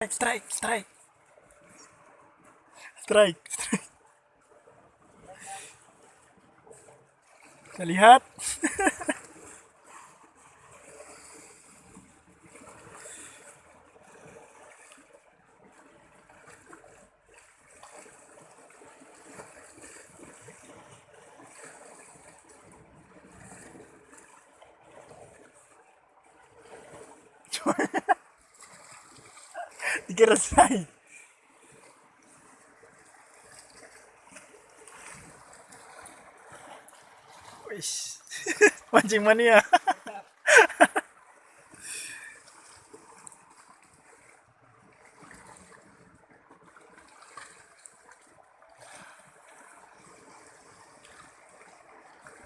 Strike, strike, strike, strike. Kita lihat. Dikira strike. Wis. Mancing mania.